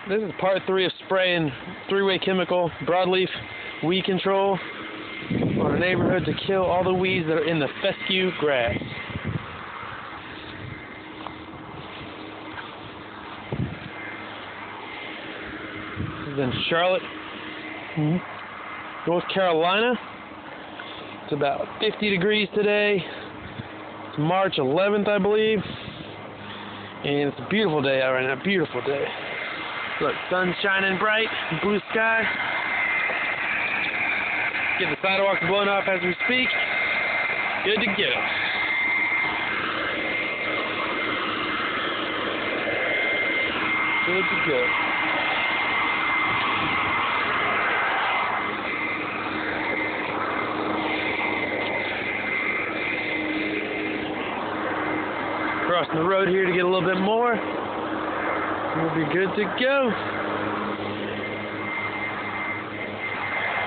This is part 3 of spraying 3-way chemical broadleaf weed control on our neighborhood to kill all the weeds that are in the fescue grass. This is in Charlotte, North Carolina. It's about 50 degrees today. It's March 11th, I believe. And it's a beautiful day out right now, beautiful day. Look, sun's shining bright, blue sky. Get the sidewalks blown off as we speak. Good to go. Good to go. Crossing the road here to get a little bit more. We'll be good to go.